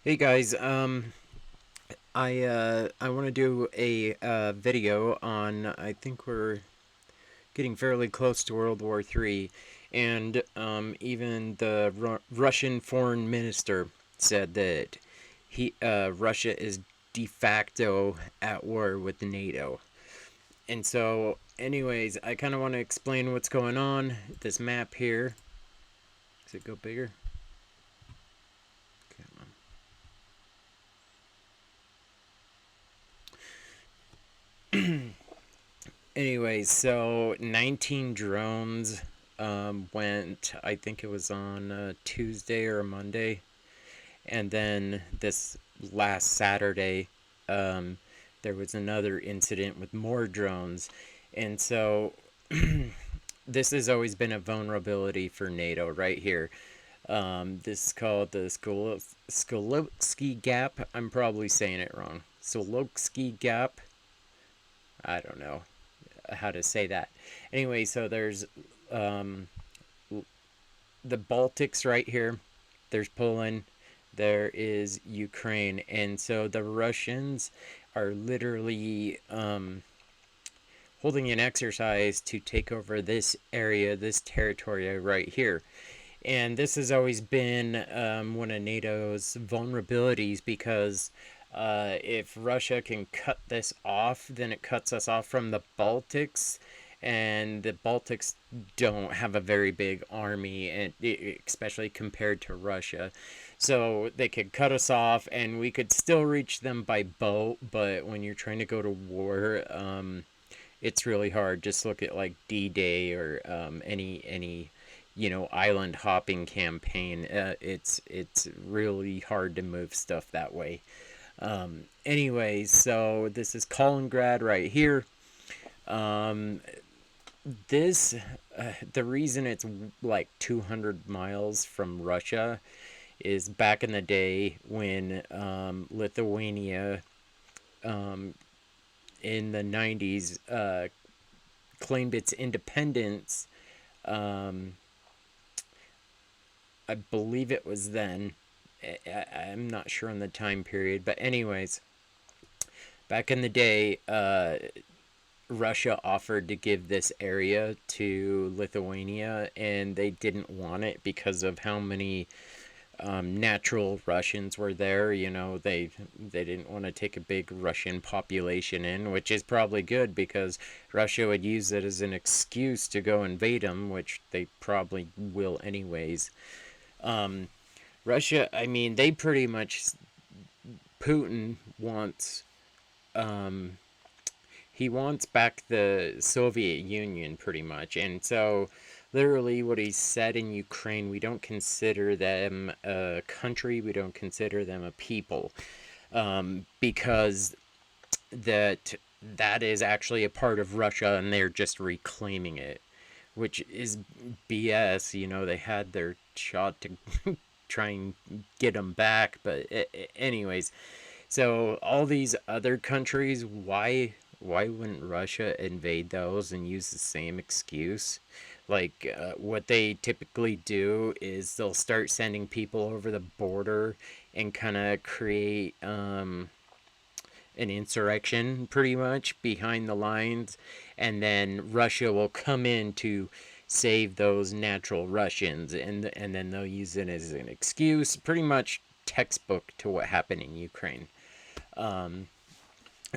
Hey guys, I want to do a video on. I think we're getting fairly close to World War III, and even the Russian foreign minister said that Russia is de facto at war with NATO. And so, anyways, I kind of want to explain what's going on. This map here. Does it go bigger? Come on. Anyways, so 19 drones went, I think it was on Tuesday or Monday. And then this last Saturday, um, there was another incident with more drones. And so this has always been a vulnerability for NATO right here. This is called the Skolotsky Gap. I'm probably saying it wrong. Skolotsky Gap. I don't know how to say that. Anyway, so there's um, the Baltics right here. There's Poland. There is Ukraine. And so the Russians are literally holding an exercise to take over this area, this territory right here. And this has always been one of NATO's vulnerabilities because if Russia can cut this off, then it cuts us off from the Baltics. And the Baltics don't have a very big army, and especially compared to Russia. So they could cut us off, and we could still reach them by boat. But when you're trying to go to war, it's really hard. Just look at like D-Day or any island hopping campaign. It's really hard to move stuff that way. Anyways, so this is Kaliningrad right here. Um, this the reason it's like 200 miles from Russia is back in the day when Lithuania in the 90s claimed its independence. um, I believe it was then. I'm not sure on the time period, but anyways, back in the day, Russia offered to give this area to Lithuania, and they didn't want it because of how many natural Russians were there. They didn't want to take a big Russian population in, which is probably good because Russia would use it as an excuse to go invade them, which they probably will anyways. Um, Russia, I mean, they pretty much Putin wants um, he wants back the Soviet Union pretty much. And so literally what he said in Ukraine, we don't consider them a country, we don't consider them a people, because that is actually a part of Russia and they're just reclaiming it, which is BS. They had their shot to try and get them back, but anyways, so all these other countries, why wouldn't Russia invade those and use the same excuse? Like, what they typically do is they'll start sending people over the border and kind of create an insurrection pretty much behind the lines, and then Russia will come in to save those natural Russians, and then they'll use it as an excuse, pretty much textbook to what happened in Ukraine. Um,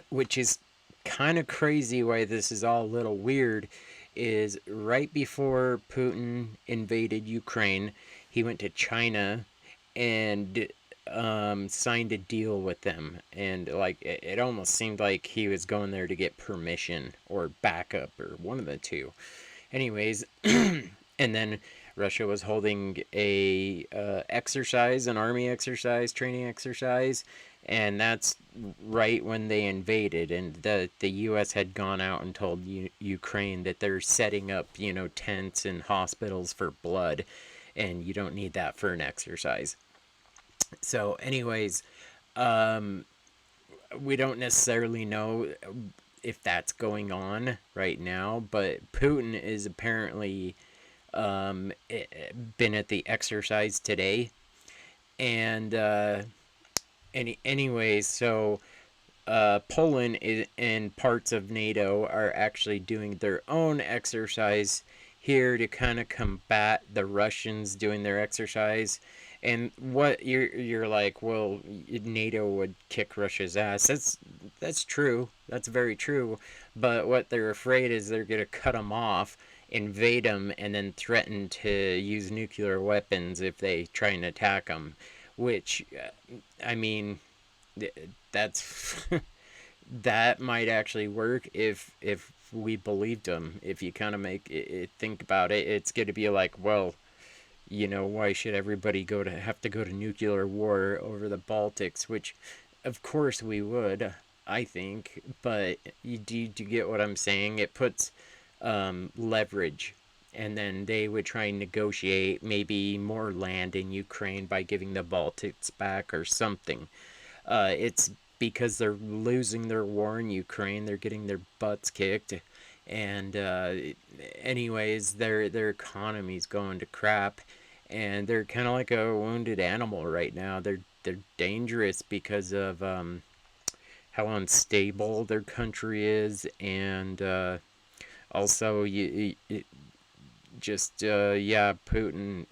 which is kind of crazy why this is all a little weird is right before Putin invaded Ukraine, he went to China and signed a deal with them. And like it almost seemed like he was going there to get permission or backup or one of the two. Anyways, and then Russia was holding a exercise, an army exercise, training exercise, and that's right when they invaded. And the U.S. had gone out and told Ukraine that they're setting up, tents and hospitals for blood, and you don't need that for an exercise. So, anyways, um, we don't necessarily know if that's going on right now, but Putin is apparently been at the exercise today, and Anyways, so Poland and parts of NATO are actually doing their own exercise here to kind of combat the Russians doing their exercise. And what you're like, well, NATO would kick Russia's ass. That's true. That's very true. But what they're afraid is they're gonna cut them off, invade them, and then threaten to use nuclear weapons if they try and attack them. Which, I mean, that's that might actually work if we believed them. If you kind of make it, think about it, it's going to be like, well, why should everybody have to go to nuclear war over the Baltics? Which, of course, we would, I think. But do you get what I'm saying? It puts leverage, and then they would try and negotiate maybe more land in Ukraine by giving the Baltics back or something. It's because they're losing their war in Ukraine. They're getting their butts kicked, and anyways, their economy's going to crap, and they're kind of like a wounded animal right now. They're dangerous because of how unstable their country is, and also just yeah, Putin.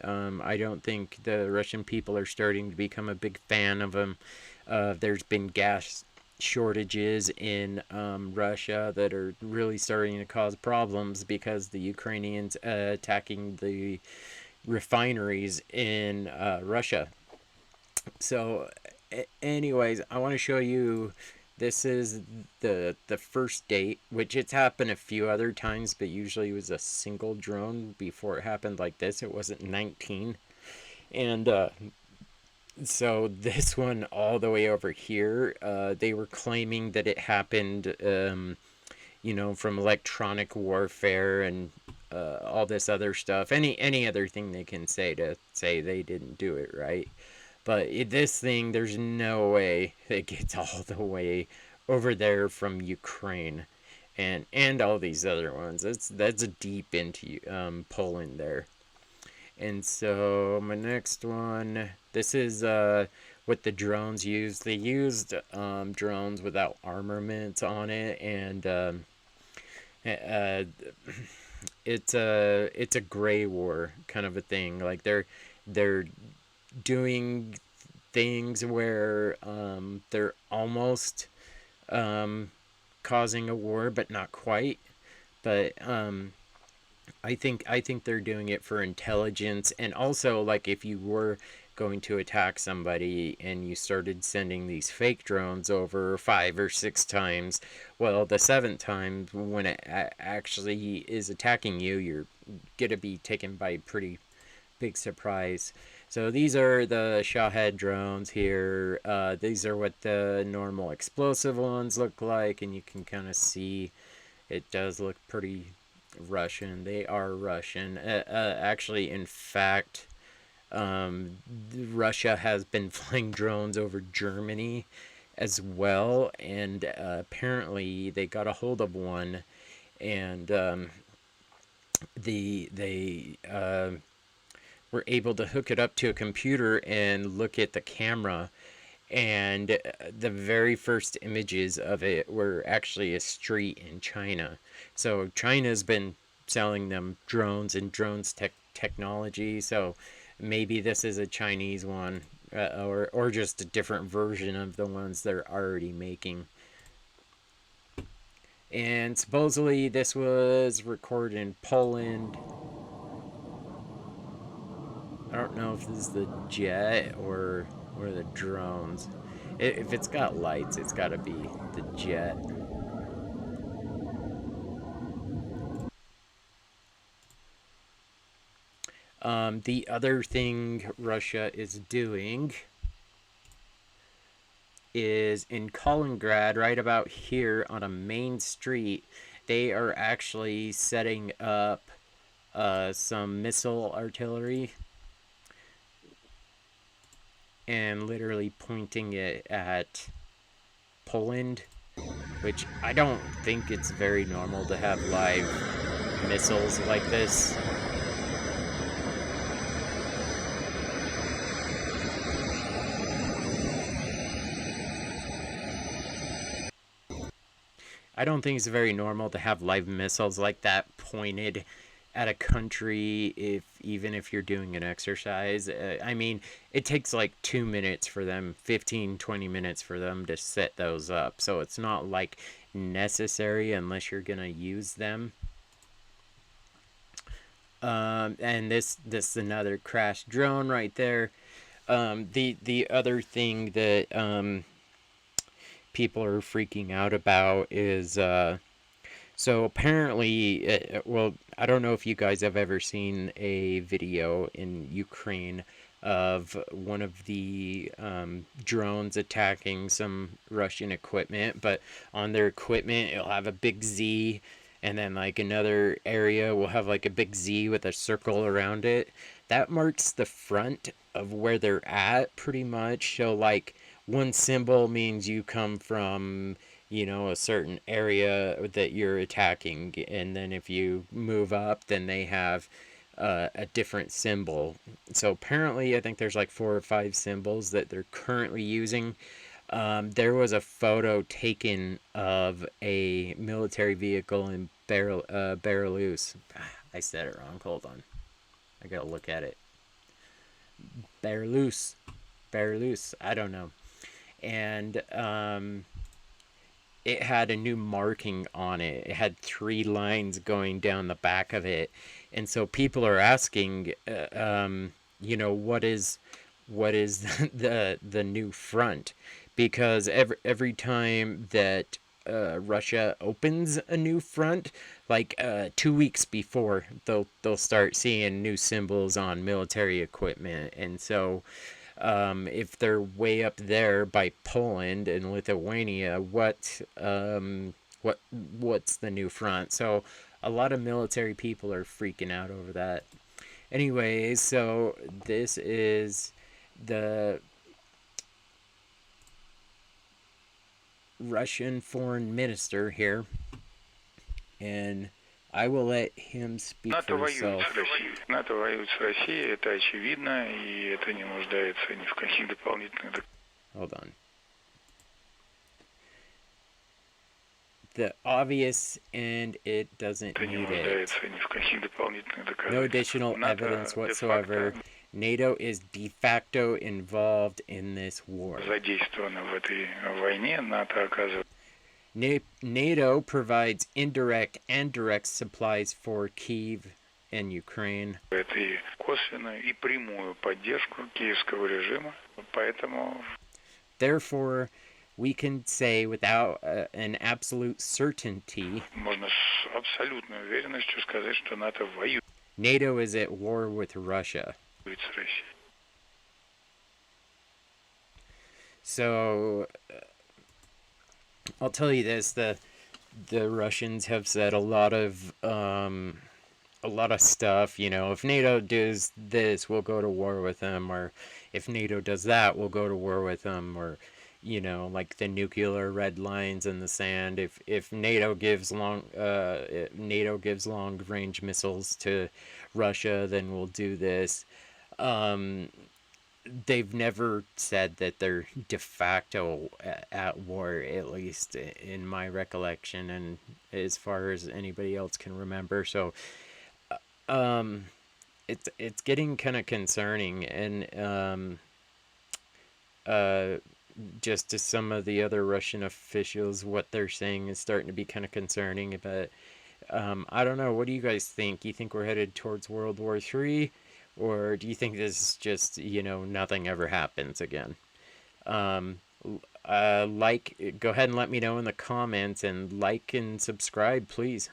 I don't think the Russian people are starting to become a big fan of him. There's been gas shortages in Russia that are really starting to cause problems because the Ukrainians attacking the refineries in Russia. So, anyways, I want to show you. This is the first date, which it's happened a few other times, but usually it was a single drone before it happened like this. It wasn't 19. And so this one all the way over here, they were claiming that it happened, from electronic warfare and all this other stuff. Any other thing they can say to say they didn't do it, right? But this thing, there's no way it gets all the way over there from Ukraine, and all these other ones. That's deep into Poland there. And so my next one, this is what the drones used. They used drones without armament on it, and uh, it's a gray war kind of a thing. Like they're doing things where they're almost causing a war, but not quite. But I think they're doing it for intelligence, and also like if you were going to attack somebody and you started sending these fake drones over 5 or 6 times, well, the seventh time when it actually is attacking you, you're gonna be taken by a pretty big surprise. So these are the Shahed drones here. These are what the normal explosive ones look like, and you can kind of see it does look pretty Russian. They are Russian. Actually, in fact, Russia has been flying drones over Germany as well, and apparently they got a hold of one, and they were able to hook it up to a computer and look at the camera, and the very first images of it were actually a street in China. So China's been selling them drones and drones technology. So maybe this is a Chinese one, or just a different version of the ones they're already making. And supposedly this was recorded in Poland. I don't know if this is the jet or the drones. If it's got lights, it's got to be the jet. The other thing Russia is doing is in Kaliningrad, right about here on a main street, they are actually setting up some missile artillery and literally pointing it at Poland, which I don't think it's very normal to have live missiles like this. I don't think it's very normal to have live missiles like that pointed at a country, if even if you're doing an exercise. I mean, it takes like 2 minutes for them, 15, 20 minutes for them to set those up. So it's not like necessary unless you're going to use them. And this is another crashed drone right there. The other thing that people are freaking out about is so apparently, well, I don't know if you guys have ever seen a video in Ukraine of one of the drones attacking some Russian equipment, but on their equipment it'll have a big Z, and then like another area will have like a big Z with a circle around it. That marks the front of where they're at, pretty much. So like one symbol means you come from, you know, a certain area that you're attacking, and then if you move up, then they have a different symbol. So apparently I think there's like 4 or 5 symbols that they're currently using. There was a photo taken of a military vehicle in Belarus. I said it wrong, hold on, I gotta look at it. Belarus, I don't know. And it had a new marking on it. It had 3 lines going down the back of it, and so people are asking, you know, what is the new front? Because every time that Russia opens a new front, like 2 weeks before, they'll start seeing new symbols on military equipment, and so if they're way up there by Poland and Lithuania, what's the new front? So a lot of military people are freaking out over that. Anyways, so this is the Russian foreign minister here, and I will let him speak for himself. НАТО воюет с Россией, это очевидно, и это не нуждается ни в каких дополнительных... Hold on. The obvious, and it doesn't need it. No additional evidence whatsoever. NATO is de facto involved in this war. NATO provides indirect and direct supplies for Kyiv and Ukraine. Therefore, we can say without an absolute certainty, NATO is at war with Russia. So, I'll tell you this: the Russians have said a lot of stuff. You know, if NATO does this, we'll go to war with them, or if NATO does that, we'll go to war with them, or you know, like the nuclear red lines in the sand. If NATO gives long range missiles to Russia, then we'll do this. They've never said that they're de facto at war, at least in my recollection, and as far as anybody else can remember. So, it's getting kind of concerning, and just to some of the other Russian officials, what they're saying is starting to be kind of concerning. But I don't know. What do you guys think? You think we're headed towards World War III? Or do you think this is just, you know, nothing ever happens again? Go ahead and let me know in the comments, and like and subscribe, please.